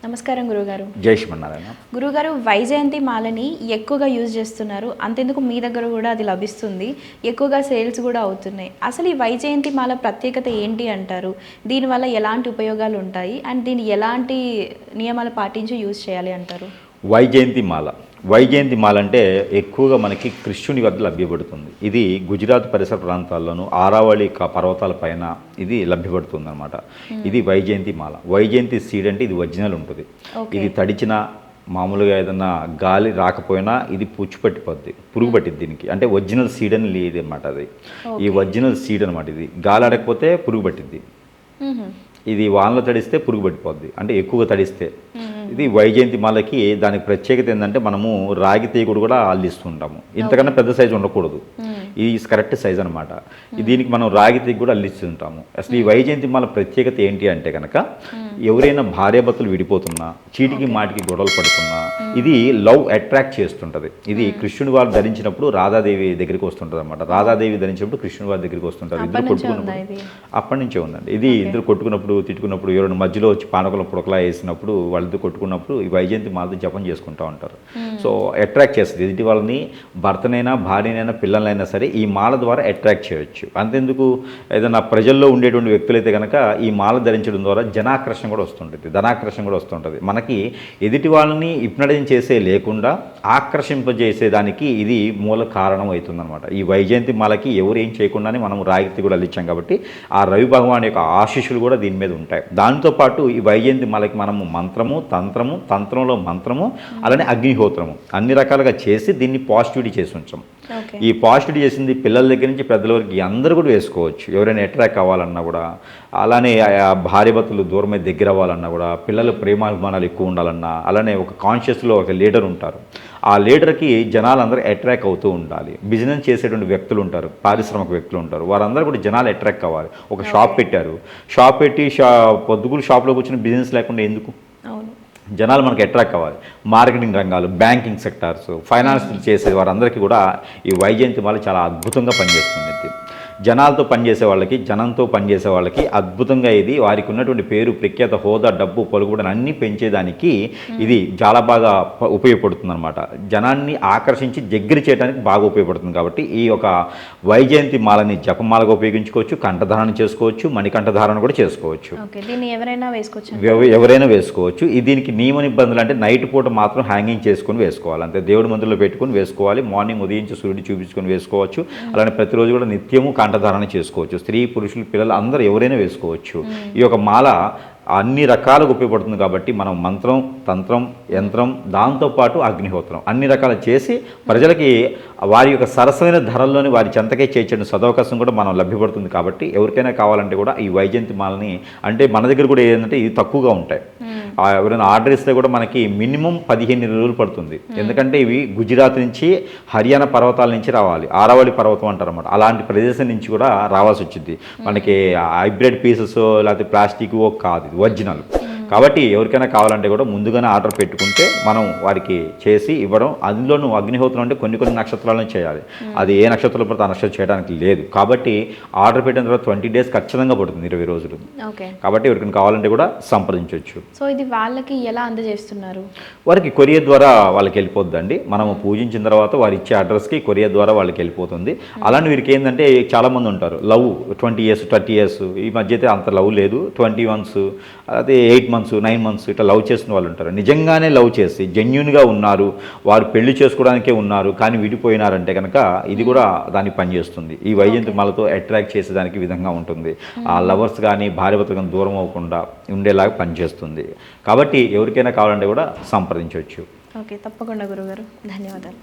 నమస్కారం గురుగారు. జై శ్రీమన్నారాయణ. గురుగారు, వైజయంతి మాలని ఎక్కువగా యూజ్ చేస్తున్నారు. అంతెందుకు మీ దగ్గర కూడా అది లభిస్తుంది, ఎక్కువగా సేల్స్ కూడా అవుతున్నాయి. అసలు ఈ వైజయంతి మాల ప్రత్యేకత ఏంటి అంటారు? దీనివల్ల ఎలాంటి ఉపయోగాలు ఉంటాయి అండ్ దీన్ని ఎలాంటి నియమాలు పాటించి యూజ్ చేయాలి అంటారు? వైజయంతి మాల అంటే ఎక్కువగా మనకి కృష్ణుని వద్ద లభ్యపడుతుంది. ఇది గుజరాత్ పరిసర ప్రాంతాల్లోనూ ఆరావళి పర్వతాల పైన ఇది లభ్యపడుతుంది అనమాట. ఇది వైజయంతి మాల. వైజయంతి సీడ్ అంటే ఇది ఒరిజినల్ ఉంటుంది. ఇది తడిచిన మామూలుగా ఏదన్నా గాలి రాకపోయినా ఇది పుచ్చిపట్టిపోద్ది, పురుగు పట్టిద్ది దీనికి. అంటే ఒరిజినల్ సీడ్ అని లేదు అనమాట. అది ఈ ఒరిజినల్ సీడ్ అనమాట. ఇది గాలి ఆడకపోతే పురుగు పట్టిద్ది. ఇది వానలో తడిస్తే పురుగు పట్టిపోద్ది, అంటే ఎక్కువగా తడిస్తే. ఇది వైజయంతి మాలకి దానికి ప్రత్యేకత ఏంటంటే మనము రాగి తీగుడు కూడా అల్లిస్తుంటాము. ఇంతకన్నా పెద్ద సైజు ఉండకూడదు, ఇది కరెక్ట్ సైజ్ అనమాట. దీనికి మనం రాగి తీగ కూడా అల్లిస్తుంటాము. అసలు ఈ వైజయంతి మాల ప్రత్యేకత ఏంటి అంటే కనుక ఎవరైనా భార్యాభర్తలు విడిపోతున్నా, చీటికి మాటికి గొడవలు పడుతున్నా ఇది లవ్ అట్రాక్ట్ చేస్తుంటుంది. ఇది కృష్ణుడి వారు ధరించినప్పుడు రాధాదేవి దగ్గరికి వస్తుంటుంది అనమాట. రాధాదేవి ధరించినప్పుడు కృష్ణుడి వారి దగ్గరికి వస్తుంటారు. ఇద్దరు కొట్టుకున్నప్పుడు, అప్పటి నుంచే ఉందండి ఇది. ఇద్దరు కొట్టుకున్నప్పుడు, తిట్టుకున్నప్పుడు, ఎవరైనా మధ్యలో వచ్చి పానకుల పుడకలా వేసినప్పుడు, వాళ్ళిద్దరు కొట్టుకున్నప్పుడు ఈ వైజయంతి మాలతో జపం చేసుకుంటూ ఉంటారు. సో అట్రాక్ట్ చేస్తుంది ఎదుటి వాళ్ళని, భర్తనైనా భార్యనైనా పిల్లలైనా సరే ఈ మాల ద్వారా అట్రాక్ట్ చేయొచ్చు. అంతెందుకు ఏదైనా ప్రజల్లో ఉండేటువంటి వ్యక్తులైతే కనుక ఈ మాల ధరించడం ద్వారా జనాకర్షణ కూడా వస్తుంటుంది, ధనాకర్షణ కూడా వస్తుంటుంది. మనకి ఎదుటి వాళ్ళని హిప్నటైజ్ చేసే లేకుండా ఆకర్షింపజేసేదానికి ఇది మూల కారణం అవుతుందన్నమాట. ఈ వైజయంతి మాలకి ఎవరు ఏం చేయకుండానే మనం రాగితి కూడా అల్లించాం కాబట్టి ఆ రవి భగవాన్ యొక్క ఆశీస్సులు కూడా దీని మీద ఉంటాయి. దాంతోపాటు ఈ వైజయంతి మాలకి మనము మంత్రము, తంత్రంలో మంత్రము, అలానే అగ్నిహోత్రము అన్ని రకాలుగా చేసి దీన్ని పాజిటివిటీ చేసి ఉంచాం. ఈ పాజిటివిటీ చేసింది పిల్లల దగ్గర నుంచి పెద్దల వరకు అందరూ కూడా వేసుకోవచ్చు. ఎవరైనా అట్రాక్ట్ అవ్వాలన్నా కూడా, అలానే భార్యాభర్తలు దూరమై దగ్గర అవ్వాలన్నా కూడా, పిల్లల ప్రేమాభిమానాలు ఎక్కువ ఉండాలన్నా, అలానే ఒక కాన్షియస్లో ఒక లీడర్ ఉంటారు. ఆ లీడర్కి జనాలందరూ అట్రాక్ట్ అవుతూ ఉండాలి. బిజినెస్ చేసేటువంటి వ్యక్తులు ఉంటారు, పారిశ్రామిక వ్యక్తులు ఉంటారు, వారందరూ కూడా జనాలు అట్రాక్ట్ అవ్వాలి. ఒక షాప్ పెట్టారు, షాప్ పెట్టి పొద్దుగులు షాప్లో కూర్చొని బిజినెస్ లేకుండా ఎందుకు? జనాలు మనకు అట్రాక్ట్ అవ్వాలి. మార్కెటింగ్ రంగాలు, బ్యాంకింగ్ సెక్టార్స్, ఫైనాన్స్ చేసే వారందరికీ కూడా ఈ వైజయంతి మాల చాలా అద్భుతంగా పనిచేస్తుంది. జనాలతో పనిచేసే వాళ్ళకి, జనంతో పనిచేసే వాళ్ళకి అద్భుతంగా ఇది వారికి ఉన్నటువంటి పేరు, ప్రఖ్యాత, హోదా, డబ్బు, పలుకుబడిని అన్నీ పెంచేదానికి ఇది చాలా బాగా ఉపయోగపడుతుంది అనమాట. జనాన్ని ఆకర్షించి దగ్గర చేయడానికి బాగా ఉపయోగపడుతుంది. కాబట్టి ఈ యొక్క వైజయంతి మాలని జపమాలగా ఉపయోగించుకోవచ్చు, కంఠధారణ చేసుకోవచ్చు, మణికంఠధారణ కూడా చేసుకోవచ్చు. ఎవరైనా వేసుకోవచ్చు. దీనికి నియమ నిబంధనలు అంటే నైట్ పూట మాత్రం హ్యాంగింగ్ చేసుకొని వేసుకోవాలి, అంతే. దేవుడి మందిరంలో పెట్టుకొని వేసుకోవాలి. మార్నింగ్ ఉదయించి సూర్యుడు చూపించుకొని వేసుకోవచ్చు. అలానే ప్రతిరోజు కూడా నిత్యము కంఠధారణ చేసుకోవచ్చు. స్త్రీ, పురుషులు, పిల్లలు అందరూ ఎవరైనా వేసుకోవచ్చు. ఈ యొక్క మాల అన్ని రకాలుగా ఉపయోగపడుతుంది. కాబట్టి మనం మంత్రం, తంత్రం, యంత్రం, దాంతోపాటు అగ్నిహోత్రం అన్ని రకాలు చేసి ప్రజలకి వారి యొక్క సరసమైన ధరల్లోని వారి చెంతకే చేర్చే సదవకాశం కూడా మనం లభ్యపడుతుంది. కాబట్టి ఎవరికైనా కావాలంటే కూడా ఈ వైజయంతి మాలని, అంటే మన దగ్గర కూడా ఏంటంటే ఇది తక్కువగా ఉంటాయి. ఎవరైనా ఆర్డర్ ఇస్తే కూడా మనకి మినిమం 15 రోజులు పడుతుంది. ఎందుకంటే ఇవి గుజరాత్ నుంచి, హర్యానా పర్వతాల నుంచి రావాలి. ఆరావళి పర్వతం అంటారు అన్నమాట. అలాంటి ప్రదేశం నుంచి కూడా రావాల్సి వచ్చింది. మనకి హైబ్రిడ్ పీసెస్ లేకపోతే ప్లాస్టిక్ కాదు, ఒరిజినల్. కాబట్టి ఎవరికైనా కావాలంటే కూడా ముందుగానే ఆర్డర్ పెట్టుకుంటే మనం వారికి చేసి ఇవ్వడం. అందులోనూ అగ్నిహోత్రం అంటే కొన్ని నక్షత్రాలను చేయాలి. అది ఏ నక్షత్రాలు పడితే ఆ నక్షత్రం చేయడానికి లేదు. కాబట్టి ఆర్డర్ పెట్టిన తర్వాత 20 డేస్ ఖచ్చితంగా పడుతుంది, 20 రోజులు. కాబట్టి ఎవరికైనా కావాలంటే కూడా సంప్రదించవచ్చు. సో ఇది వాళ్ళకి ఎలా అందజేస్తున్నారు? వారికి కొరియర్ ద్వారా వాళ్ళకి వెళ్ళిపోద్దండి. మనము పూజించిన తర్వాత వారు ఇచ్చే అడ్రస్కి కొరియర్ ద్వారా వాళ్ళకి వెళ్ళిపోతుంది. అలానే వీరికి ఏంటంటే చాలామంది ఉంటారు లవ్ 20 years 30 years, ఈ మధ్య అయితే అంత లవ్ లేదు, 20 months, అదే 8 months 9 months ఇట్లా లవ్ చేసిన వాళ్ళు ఉంటారు. నిజంగానే లవ్ చేసి జెన్యూన్గా ఉన్నారు, వారు పెళ్లి చేసుకోవడానికే ఉన్నారు, కానీ విడిపోయినారంటే కనుక ఇది కూడా దానికి పనిచేస్తుంది. ఈ వైజయంతి మాలతో అట్రాక్ట్ చేసేదానికి విధంగా ఉంటుంది. ఆ లవర్స్ కానీ భార్యాభర్తలు కానీ దూరం అవ్వకుండా ఉండేలాగా పనిచేస్తుంది. కాబట్టి ఎవరికైనా కావాలంటే కూడా సంప్రదించవచ్చు. ఓకే, తప్పకుండా గురుగారు, ధన్యవాదాలు.